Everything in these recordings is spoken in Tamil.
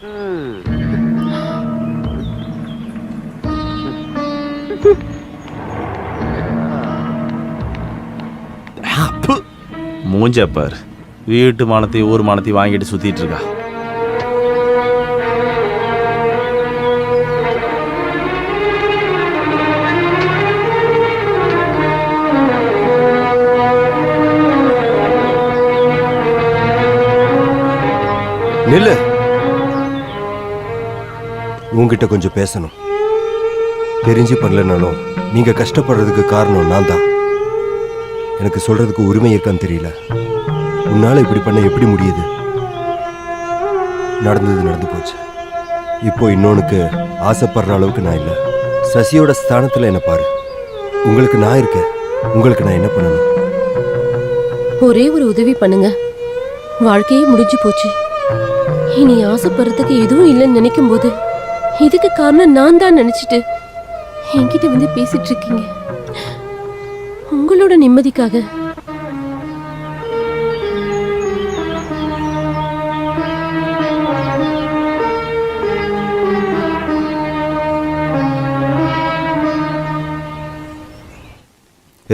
மூஞ்ச பாரு, வீட்டு மானத்தையும் ஊர் மானத்தையும் வாங்கிட்டு சுத்திட்டு இருக்கா. நில்லு, உங்ககிட்ட கொஞ்சம் பேசணும். தெரிஞ்சு பண்ணலனாலும் நீங்க கஷ்டப்படுறதுக்கு காரணம் நான் தான். எனக்கு சொல்றதுக்கு உரிமை இருக்கான்னு தெரியல. உன்னால இப்படி பண்ண எப்படி முடியுது? நடந்தது நடந்து போச்சு. இப்போ இன்னொன்னுக்கு ஆசைப்படுற அளவுக்கு நான் இல்லை. சசியோட ஸ்தானத்துல என்ன பாரு. உங்களுக்கு நான் இருக்கேன். உங்களுக்கு நான் என்ன பண்ணணும்? ஒரே ஒரு உதவி பண்ணுங்க. வாழ்க்கையே முடிஞ்சு போச்சு. இனி ஆசைப்படுறதுக்கு எதுவும் இல்லைன்னு நினைக்கும் போது இதுக்கு காரணம் நான் தான் நினைச்சிட்டு என்கிட்ட வந்து பேசிட்டு இருக்கீங்க. உங்களோட நிம்மதிக்காக.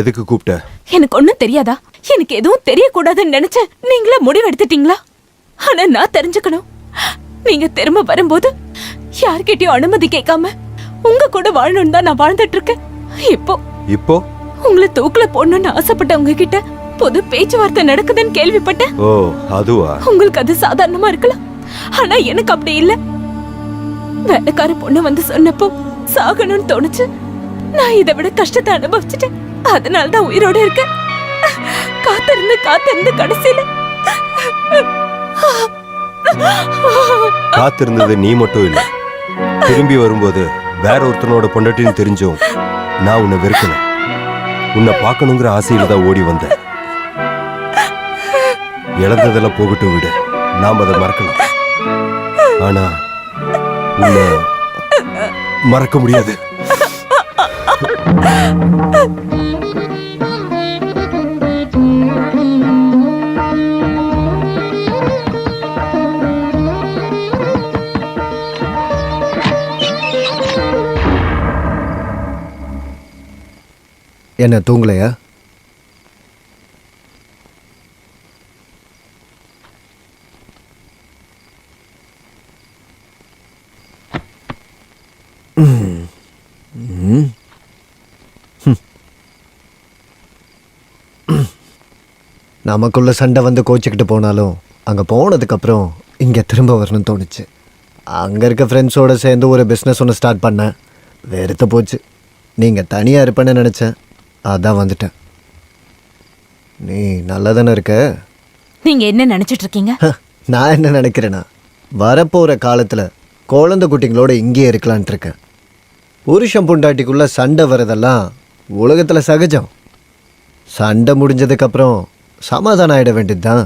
எதுக்கு கூப்பிட்ட? எனக்கு ஒண்ணும் தெரியாதா? எனக்கு எதுவும் தெரியக்கூடாதுன்னு நினைச்சு நீங்களா முடிவு எடுத்துட்டீங்களா? ஆனா நான் தெரிஞ்சுக்கணும். நீங்க திரும்ப வரும்போது யார்கிட்டயும் அனுமதி கேட்காம உங்க கூட வாழணும்னு தான் நான் வாழ்ந்துட்டு இருக்கேன். இப்போ உங்களை தூக்குல போடணும்னு ஆசைப்பட்ட உங்ககிட்ட பொது பேச்சுவார்த்தை நடக்குதுன்னு கேள்விப்பட்டேன். ஓ, அதுவா? உங்களுக்கு அது சாதாரணமா இருக்கலாம், ஆனா எனக்கு அப்படி இல்ல. வேலைக்கார பொண்ணு வந்து சொன்னப்போ சாகணும்னு தோணுச்சு. நான் இதை விட கஷ்டத்தை அனுபவிச்சுட்டேன். அதனாலதான் உயிரோட இருக்கேன். காத்திருந்து கடைசியில காத்திருந்தது நீ மட்டும் இல்ல. திரும்பி வரும்போது வேற ஒருத்தனோட பொண்டாட்டின்னு தெரிஞ்சும் நான் உன்னை வெறுக்கல. உன்னை பார்க்கணுங்கிற ஆசையில தான் ஓடி வந்தேன். இழந்ததெல்லாம் போகட்டும் விடு, நாம் அதை மறக்கலாம். ஆனா உன்னை மறக்க முடியாது. என்ன தூங்கலையா? நமக்குள்ள சண்டை வந்து கோச்சிக்கிட்டு போனாலும் அங்கே போனதுக்கப்புறம் இங்கே திரும்ப வரணும்னு தோணுச்சு. அங்கே இருக்க ஃப்ரெண்ட்ஸோடு சேர்ந்து ஒரு பிஸ்னஸ் ஒன்று ஸ்டார்ட் பண்ணேன். வெறுத்து போச்சு. நீங்கள் தனியாக இருப்பேன்னு நினச்சேன், அதான் வந்துட்டேன். நீ நல்லா தானே இருக்க? நீங்க என்ன நினைச்சிட்டு இருக்கீங்க? நான் என்ன நினைக்கிறேன்னா, வரப்போகிற காலத்தில் குழந்தை குட்டிங்களோட இங்கேயே இருக்கலான்ட்டு இருக்கேன். புருஷன் பொண்டாட்டிக்குள்ளே சண்டை வரதெல்லாம் உலகத்தில் சகஜம். சண்டை முடிஞ்சதுக்கப்புறம் சமாதானம் ஆகிட வேண்டியது தான்.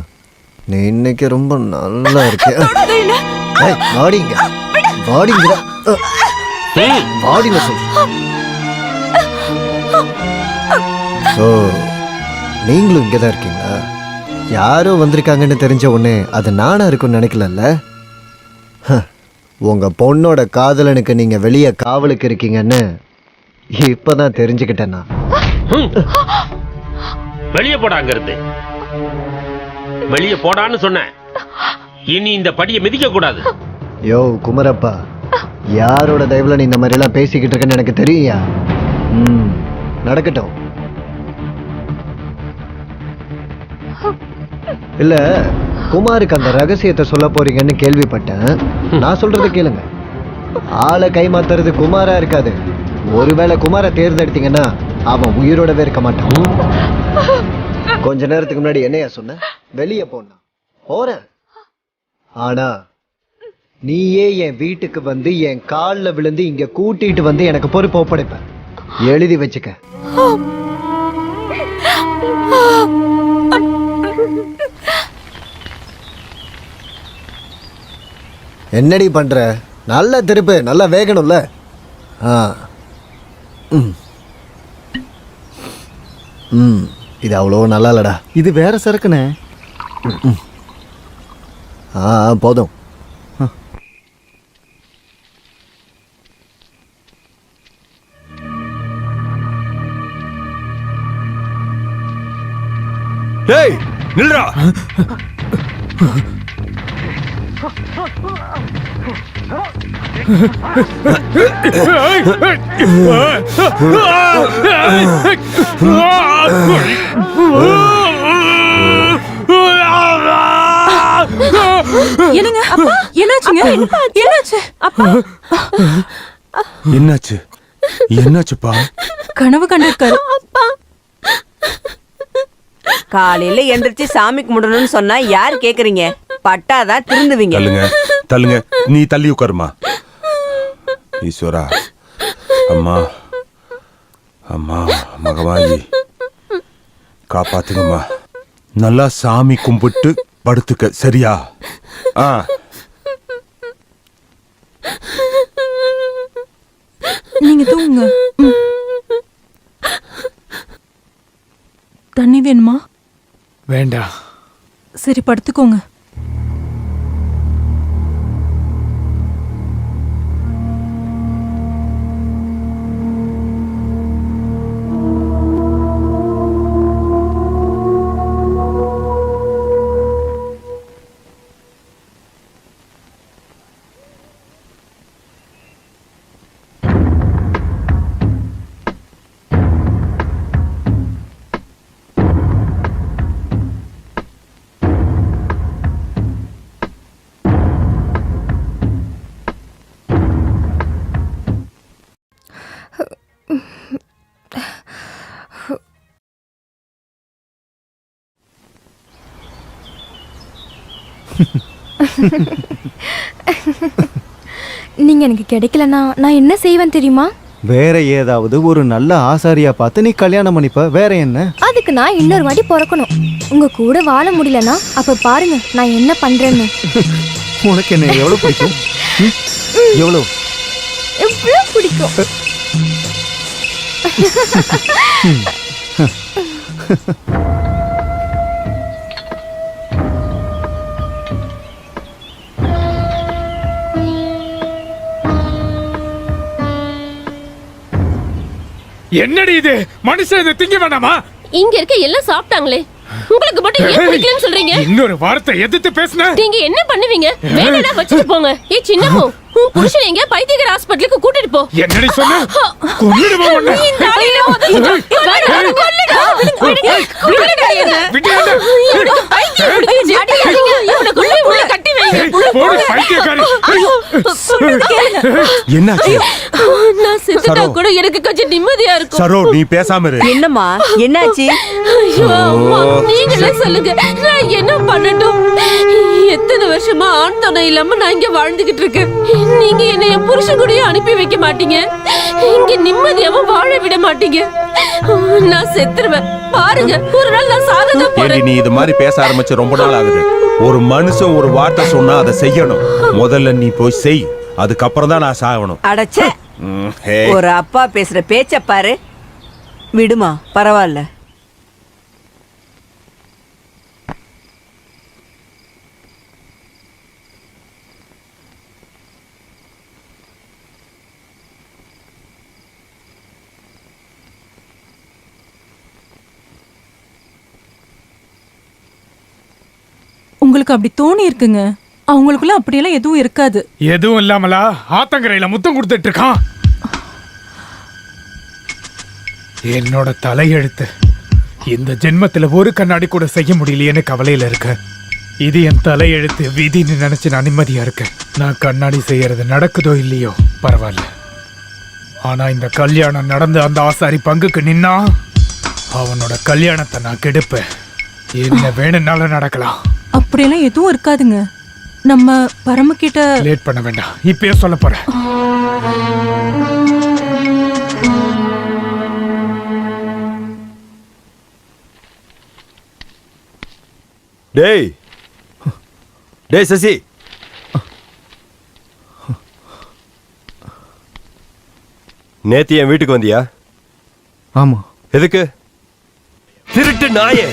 நீ இன்னைக்கு ரொம்ப நல்லா இருக்க. வாடிங்க வாடிங்க வாடிங்க சொல். ஓ, நீங்களும் இங்கே தான் இருக்கீங்களா? யாரோ வந்திருக்காங்கன்னு தெரிஞ்ச உடனே அது நானா இருக்குன்னு நினைக்கலல்ல. உங்கள் பொண்ணோட காதலனுக்கு நீங்கள் வெளியே காவலுக்கு இருக்கீங்கன்னு இப்போ தான் தெரிஞ்சுக்கிட்டேன்னா. வெளியே போடாங்கிறது வெளியே போடான்னு சொன்னேன். இனி இந்த படியை மிதிக்க கூடாது. யோ குமரப்பா, யாரோட தயவுல நீ இந்த மாதிரி எல்லாம் பேசிக்கிட்டு இருக்கன்னு எனக்கு தெரியா? நடக்கட்டும். இல்ல, குமாருக்கு அந்த ரகசியத்தை சொல்ல போறீங்கன்னு கேள்விப்பட்டேன். நான் சொல்றதை கேளுங்க. ஆளை கைமாத்துறது குமாரா இருக்காது. ஒருவேளை குமாரை தேர்ந்தெடுத்தீங்கன்னா அவன் உயிரோடவே இருக்க மாட்டான். கொஞ்ச நேரத்துக்கு முன்னாடி என்னையா சொன்ன? வெளியே போனா போறேன். ஆனா நீயே என் வீட்டுக்கு வந்து என் காலில் விழுந்து இங்க கூட்டிட்டு வந்து எனக்கு பொறுப்பு ஒப்படைப்ப. எழுதி வச்சுக்க. என்னடி பண்ற? நல்ல திருப்பு, நல்லா வேகணும்ல. இது அவ்வளோ நல்லா இல்லடா. இது வேற சரக்குண்ணே. போதும். டேய் நில்றா. என்னங்க அப்பா என்னாச்சுங்க என்னாச்சு அப்பா என்னாச்சு என்னாச்சுப்பா? கனவு கண்டிருக்காரு அப்பா காலையில எந்திரிச்சு சாமி கும்பிடணும்னு சொன்னா யாரு கேக்குறீங்க? பட்டாதான் திருந்துவீங்க. தள்ளுங்க தள்ளுங்க, நீ தள்ளி உட்காருமா. ஈஸ்வரா, அம்மா அம்மா மகவாயி காப்பாத்துங்கம்மா. நல்லா சாமி கும்பிட்டு படுத்துக்க, சரியா? ஆ நீங்க தூங்குங்க. தண்ணி வேணுமா? வேண்டாம். சரி படுத்துக்கோங்க. நீங்க எனக்கு கிடைக்கலனா நான் என்ன செய்வேன் தெரியுமா? வேற ஏதாவது ஒரு நல்ல ஆசாரியா பார்த்து நீ கல்யாணம் பண்ணிப்ப. வேற என்ன? அதுக்கு நான் இன்னொரு வாட்டி பிறக்கணும். உங்க கூட வாழ முடியலனா அப்ப பாருங்க நான் என்ன பண்றேன்னு. உனக்கு என்ன எவ்வளவு பிடிக்கும்? எவ்வளவு எவ்வளவு பிடிக்கும்? என்னடி இது? மனுஷன் இதை திங்க வேண்டாமா? இங்க இருக்க எல்லாம் சாப்பிட்டாங்களே, உங்களுக்கு மட்டும் ஏன் பிடிக்கலன்னு சொல்றீங்க? இன்னொரு வார்த்தை எதிர்த்து பேசுன நீங்க என்ன பண்ணுவீங்க? வேணும்னா வச்சுட்டு போங்க. ஏய் சின்னமோ, உன் புருஷன் எங்க பைத்தியக்கார ஹாஸ்பிடலுக்கு கூட்டிட்டு போ. என்னடி சொன்ன? கொன்னுடுமா உன்னை? இந்த ஆளில கொல்லுடா. விட்டியாடா? இவனை கொண்டு உள்ள கட்டி வைங்க. போடு பைத்தியக்காரி. என்னாச்சு? நான் செத்துட்டா கூட எனக்கு கொஞ்சம் நிம்மதியா இருக்கும். சரோ, நீ பேசாம இரு. என்னம்மா என்னாச்சு? ஐயோ, அம்மா, நீங்களே சொல்லுங்க, நான் என்ன பண்ணட்டும்? எத்தனை வருஷமா ஆண் துணை இல்லாம நான் இங்க வாழ்ந்துகிட்டு இருக்கேன். நீங்க என்ன என் புருஷன் கூடயே அனுப்பி வைக்க மாட்டீங்க. இங்க நிம்மதியாவும் வாழ விட மாட்டீங்க. நான் செத்துருவேன். பாருங்க, ஒரு நாள் நான் சாகதான் ஏண்டி போறேன். நீ இது மாதிரி பேச ஆரம்பிச்சு ரொம்ப நாள் ஆகுது. ஒரு மனுஷன் ஒரு வார்த்தை சொன்னா அதை செய்யணும். முதல்ல நீ போய் செய், அதுக்கப்புறம் தான் நான் சாகணும். அடச்சே, ஹே. ஒரு அப்பா பேசுற பேச்ச பாரு. விடுமா, பரவாயில்ல. உங்களுக்கு அப்படி தோணி இருக்குங்க. அவங்களுக்குள்ள அப்படியெல்லாம் எதுவும் இருக்காது. எதுவும் இல்லாமலா ஆத்தங்கரையில முத்தம் கொடுத்துட்டு இருக்கான். என்னோட தலையெழுத்து இந்த ஜென்மத்துல ஒரு கண்ணாடி கூட செய்ய முடியலையேன்னு கவலையில இருக்க. இது என் தலையெழுத்து, விதின்னு நினைச்சு நான் நிம்மதியா இருக்கேன். நான் கண்ணாடி செய்யறது நடக்குதோ இல்லையோ பரவாயில்ல. ஆனா இந்த கல்யாணம் நடந்து அந்த ஆசாரி பங்குக்கு நின்னா அவனோட கல்யாணத்தை நான் கெடுப்பேன். என்ன வேணும்னாலும் நடக்கலாம். அப்படியெல்லாம் எதுவும் இருக்காதுங்க. நம்ம பரம கிட்ட லேட் பண்ண வேண்டாம், இப்பயே சொல்ல போறேன். டேய் டேய் சசி, நேத்து என் வீட்டுக்கு வந்தியா? ஆமா. எதுக்கு? திருட்டு நாயே,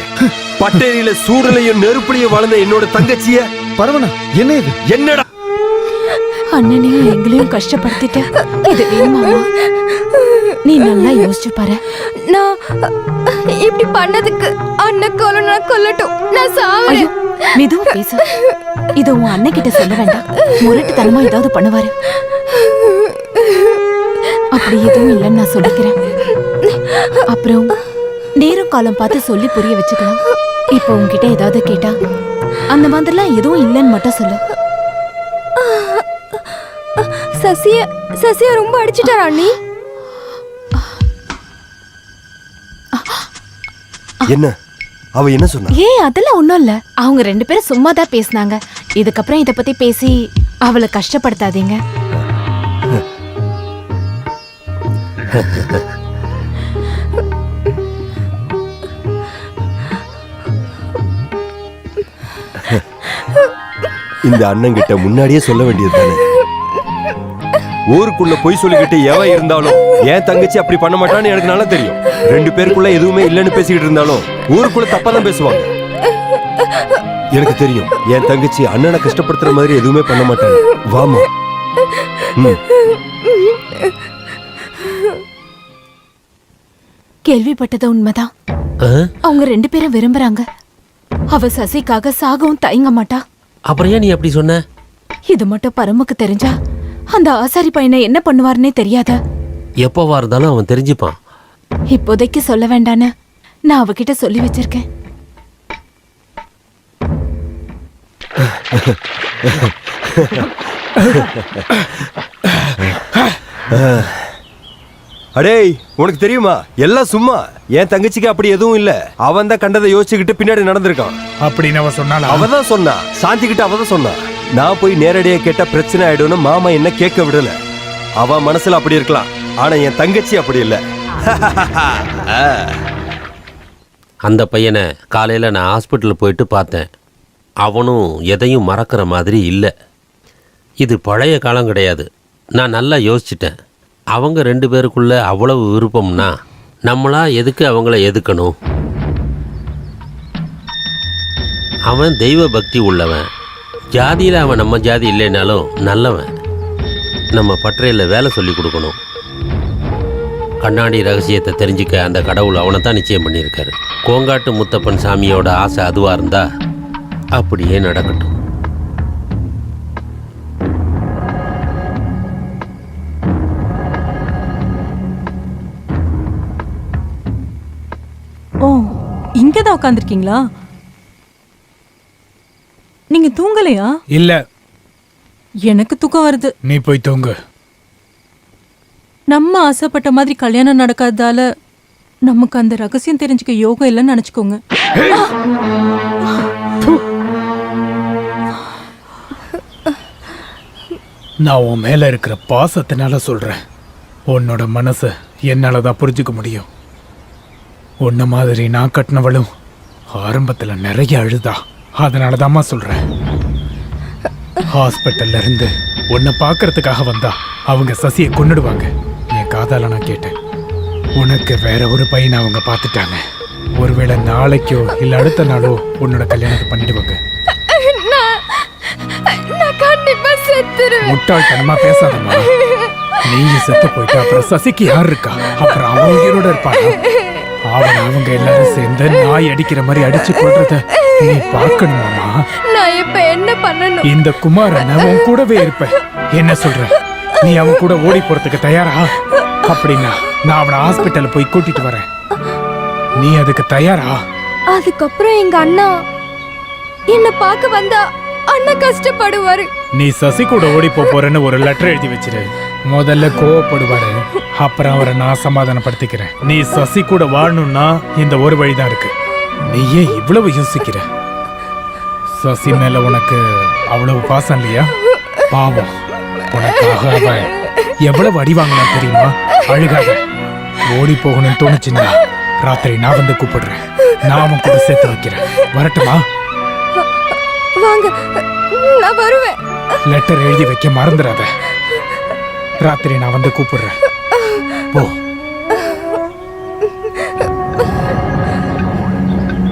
பட்டேரியில சூடலையும் நெருப்புலையும் வளர்ந்த என்னோட தங்கச்சிய பரவனா, என்ன இது? என்னடா? அண்ணனையும் எங்களையும் கஷ்டப்படுத்திட்ட. இது வேணுமா? நீ நல்லா யோசிச்சு பாரு. நான் இப்படி பண்ணதுக்கு அண்ணன் கொல்லணும் கொல்லட்டும், நான் சாவறேன். ஐயோ மெதுவா பேசு. இத உன் அண்ணன் கிட்ட சொல்ல வேண்டாம், முரட்டுத்தனமா ஏதாவது பண்ணுவாரு. அப்படி எதுவும் இல்லைன்னு நான் சொல்லிக்கிறேன். அப்புறம் நேரம் காலம் பார்த்து சொல்லி புரிய வச்சுக்கலாம். இப்போ உன்கிட்ட ஏதாவது கேட்டா அந்த மாதிரிலாம் எதுவும் இல்லைன்னு மட்டும் சொல்லு. சசிய ரொம்ப அடிச்சிட்டாரா அண்ணி? என்ன அவ என்ன சொன்னா? அதெல்லாம் ஒண்ணும் இல்ல. அவங்க 2 பேரும் சும்மா தான் பேசினாங்க. இதுக்கப்புறம் இத பத்தி பேசி அவளை கஷ்டப்படுத்தாதீங்க. இந்த அண்ணன் கிட்ட முன்னாடியே சொல்ல வேண்டியது தானே. ஊருக்குள்ள பொய் சொல்லிக்கிட்டு எவன் இருந்தாலும் என் தங்கச்சி அப்படி பண்ண மாட்டான்னு எனக்கு நல்லா தெரியும். 2 பேருக்குள்ள எதுவுமே இல்லைன்னு பேசிக்கிட்டு இருந்தாலும் ஊருக்குள்ள தப்பா தான் பேசுவாங்க. எனக்கு தெரியும் என் தங்கச்சி அண்ணனை கஷ்டப்படுத்துற மாதிரி எதுவுமே பண்ண மாட்டாங்க. வாமா. கேள்விப்பட்டது உண்மைதான். அவங்க 2 பேரும் விரும்புறாங்க. அவ சசிக்காக சாகவும் தயங்க மாட்டா. அப்புறம் ஏன் நீ அப்படி சொன்ன? இது மட்டும் பரமுக்கு தெரிஞ்சா அந்த ஆசாரி பையனை என்ன பண்ணுவாருன்னே தெரியாத. எப்பவா இருந்தாலும் அவன் தெரிஞ்சுப்பான். இப்போதைக்கு சொல்ல வேண்டான்னு நான் அவகிட்ட சொல்லி வச்சிருக்கேன். அடேய், உனக்கு தெரியுமா எல்லாம் சும்மா. என் தங்கச்சிக்கு அப்படி எதுவும் இல்ல. அவன் தான் கண்டதை யோசிச்சுக்கிட்டு பின்னாடி நடந்திருக்கான். அப்படின்னு அவ சொன்னால அவதான் சொன்னா. சாந்தி கிட்ட அவதான் சொன்னா. நான் போய் நேரடியா கேட்டா பிரச்சனை ஆயிடும்னு மாமா என்ன கேட்க விடல. அவன் மனசுல அப்படி இருக்கலாம், ஆனா என் தங்கச்சி அப்படி இல்ல. அந்த பையனை காலையில நான் ஹாஸ்பிட்டல் போயிட்டு பார்த்தேன். அவனும் எதையும் மறக்கிற மாதிரி இல்லை. இது பழைய காலம் கிடையாது. நான் நல்லா யோசிச்சிட்டேன். அவங்க 2 பேருக்குள்ள அவ்வளவு விருப்பம்னா நம்மளா எதுக்கு அவங்கள எதுக்கணும்? அவன் தெய்வ பக்தி உள்ளவன். ஜாதியில் அவன் நம்ம ஜாதி இல்லைனாலும் நல்லவன். நம்ம பட்டறையில் வேலை சொல்லி கொடுக்கணும். கண்ணாடி ரகசியத்தை தெரிஞ்சுக்க அந்த கடவுள் அவனை தான் நிச்சயம் பண்ணியிருக்காரு. கோங்காட்டு முத்தப்பன் சாமியோட ஆசை அதுவாக இருந்தா அப்படியே நடக்கட்டும். ஓ, இங்கதான் உட்காந்துருக்கீங்களா? நீங்க தூங்கலையா? இல்ல, எனக்கு தூக்கம் வருது. நீ போய் தூங்கு. நம்ம ஆசைப்பட்ட மாதிரி கல்யாணம் நடக்காததால நமக்கு அந்த ரகசியம் தெரிஞ்சுக்க யோகம் இல்லைன்னு நினைச்சுக்கோங்க. நான் உன் மேல இருக்கிற பாசத்தினால சொல்றேன். உன்னோட மனசை என்னாலதான் புரிஞ்சுக்க முடியும். உன்ன மாதிரி நான் கட்டினவளும் ஆரம்பத்துல நிறைய அழுதா. அதனாலதாம்மா சொல்றேன். ஹாஸ்பிட்டல்ல இருந்து உன்னை பார்க்கறதுக்காக வந்தா அவங்க சசியை கொன்னுடுவாங்க. என் காதால நான் கேட்டேன். உனக்கு வேற ஒரு பையனை அவங்க பார்த்துட்டாங்க. ஒருவேளை நாளைக்கோ இல்ல அடுத்த நாளோ உன்னோட கல்யாணத்தை பண்ணிடுவாங்க. முட்டாள்தனமா பேசாதம்மா. நீங்க செத்து போயிட்டு அப்புறம் சசிக்கு யார் இருக்கா? அப்புறம் அவன் உயிரோட இருப்பாங்க. அவங்க எல்லாரும் சேர்ந்து நாய் அடிக்கிற மாதிரி அடிச்சு கொள்றத நீ பார்க்கணுமாமா? நான் இப்ப என்ன பண்ணணும்? இந்த குமாரன் அவன் கூடவே இருப்ப. என்ன சொல்ற? நீ அவன் கூட ஓடி போறதுக்கு தயாரா? அப்படின்னா நான் அவனை ஹாஸ்பிட்டல் போய் கூட்டிட்டு வரேன். நீ அதுக்கு தயாரா? அதுக்கப்புறம் எங்க அண்ணா என்ன பார்க்க வந்தா அண்ணா கஷ்டப்படுவாரு. நீ சசி கூட ஓடி போறேன்னு ஒரு லெட்டர் எழுதி வச்சிரு. முதல்ல கோவப்படுவாரு, அப்புறம் அவரை நான் சமாதானப்படுத்திக்கிறேன். நீ சசி கூட வாழணும்னா இந்த ஒரு வழிதான் இருக்கு. நீ ஏன் இவ்வளவு யோசிக்கிற? சசி மேல உனக்கு அவ்வளவு பாசம் இல்லையா? பாவம், உனக்காக அவன் எவ்வளவு அடி வாங்கலாம் தெரியுமா? அழுகாத. ஓடி போகணும்னு தோணுச்சுன்னா ராத்திரி நான் வந்து கூப்பிடுறேன். நான் அவன் கூட சேர்த்து வைக்கிறேன். வரட்டுமா? வாங்க, நான் வருவேன். லெட்டர் எழுதி வைக்க மறந்துடாத. ராத்திரி நான் வந்து கூப்பிடுறேன்.